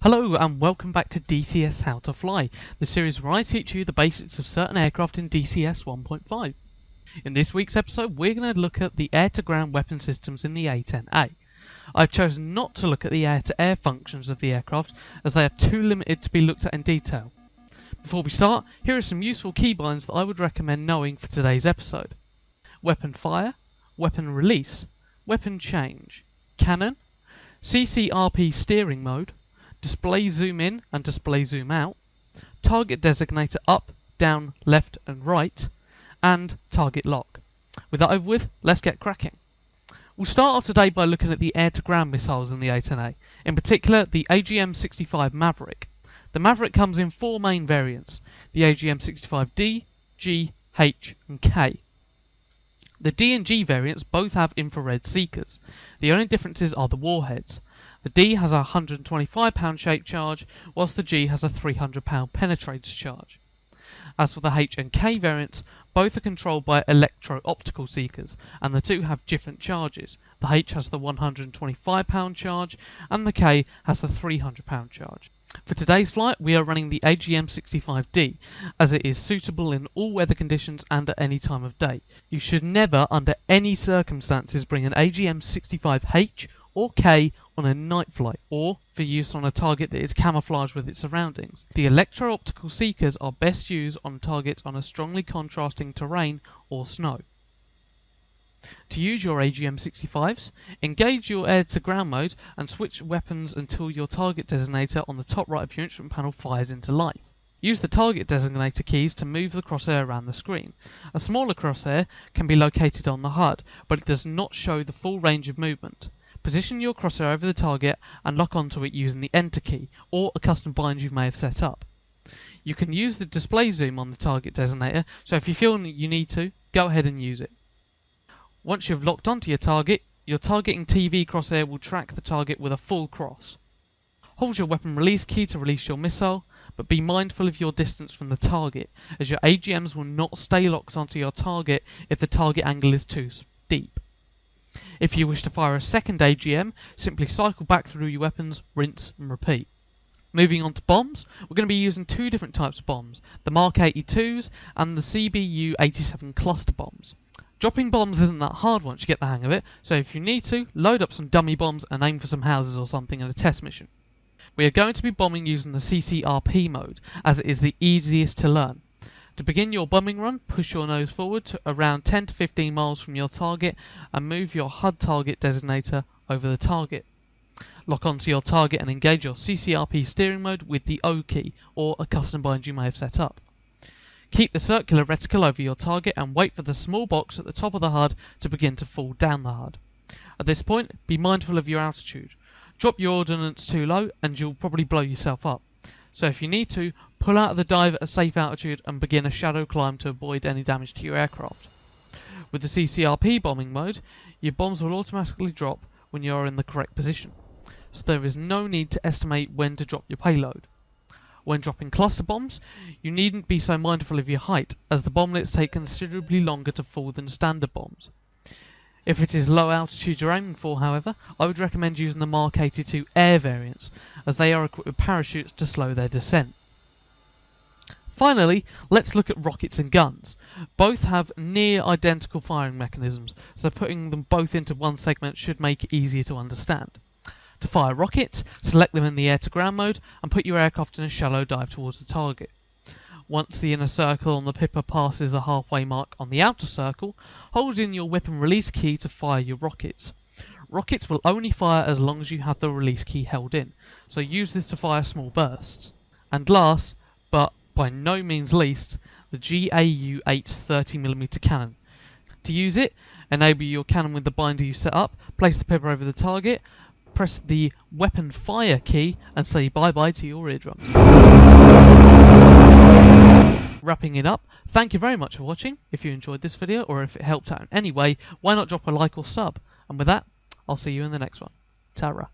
Hello and welcome back to DCS How to Fly, the series where I teach you the basics of certain aircraft in DCS 1.5. In this week's episode we're going to look at the air-to-ground weapon systems in the A10-A. I've chosen not to look at the air-to-air functions of the aircraft as they are too limited to be looked at in detail. Before we start, here are some useful keybinds that I would recommend knowing for today's episode. Weapon fire, weapon release, weapon change, cannon, CCRP steering mode, display zoom in and display zoom out, target designator up, down, left and right, and target lock. With that over with, let's get cracking. We'll start off today by looking at the air-to-ground missiles in the A10-A, in particular the AGM-65 Maverick. The Maverick comes in four main variants, the AGM-65D, G, H and K. The D and G variants both have infrared seekers. The only differences are the warheads. The D has a 125 pound shape charge, whilst the G has a 300 pound penetrator charge. As for the H and K variants, both are controlled by electro-optical seekers, and the two have different charges. The H has the 125 pound charge, and the K has the 300 pound charge. For today's flight, we are running the AGM-65D, as it is suitable in all weather conditions and at any time of day. You should never, under any circumstances, bring an AGM-65H or K on a night flight, or for use on a target that is camouflaged with its surroundings. The electro-optical seekers are best used on targets on a strongly contrasting terrain or snow. To use your AGM-65s, engage your air-to-ground mode and switch weapons until your target designator on the top right of your instrument panel fires into life. Use the target designator keys to move the crosshair around the screen. A smaller crosshair can be located on the HUD, but it does not show the full range of movement. Position your crosshair over the target and lock onto it using the Enter key or a custom bind you may have set up. You can use the display zoom on the target designator, so if you feel that you need to, go ahead and use it. Once you've locked onto your targeting TV crosshair will track the target with a full cross. Hold your weapon release key to release your missile, but be mindful of your distance from the target, as your AGMs will not stay locked onto your target if the target angle is too steep. If you wish to fire a second AGM, simply cycle back through your weapons, rinse and repeat. Moving on to bombs, we're going to be using two different types of bombs, the Mark 82s and the CBU-87 cluster bombs. Dropping bombs isn't that hard once you get the hang of it, so if you need to, load up some dummy bombs and aim for some houses or something in a test mission. We are going to be bombing using the CCRP mode, as it is the easiest to learn. To begin your bombing run, push your nose forward to around 10 to 15 miles from your target and move your HUD target designator over the target. Lock onto your target and engage your CCRP steering mode with the O key or a custom bind you may have set up. Keep the circular reticle over your target and wait for the small box at the top of the HUD to begin to fall down the HUD. At this point, be mindful of your altitude. Drop your ordnance too low and you'll probably blow yourself up. So if you need to, pull out of the dive at a safe altitude and begin a shadow climb to avoid any damage to your aircraft. With the CCRP bombing mode, your bombs will automatically drop when you are in the correct position, so there is no need to estimate when to drop your payload. When dropping cluster bombs, you needn't be so mindful of your height, as the bomblets take considerably longer to fall than standard bombs. If it is low altitude you're aiming for, however, I would recommend using the Mark 82 air variants, as they are equipped with parachutes to slow their descent. Finally, let's look at rockets and guns. Both have near identical firing mechanisms, so putting them both into one segment should make it easier to understand. To fire rockets, select them in the air-to-ground mode and put your aircraft in a shallow dive towards the target. Once the inner circle on the pipper passes the halfway mark on the outer circle, hold in your weapon release key to fire your rockets. Rockets will only fire as long as you have the release key held in, so use this to fire small bursts. And last, but by no means least, the GAU-8 30mm cannon. To use it, enable your cannon with the binder you set up, place the pipper over the target, press the weapon fire key and say bye-bye to your eardrums. Wrapping it up, thank you very much for watching. If you enjoyed this video or if it helped out in any way, why not drop a like or sub? And with that, I'll see you in the next one. Ta-ra.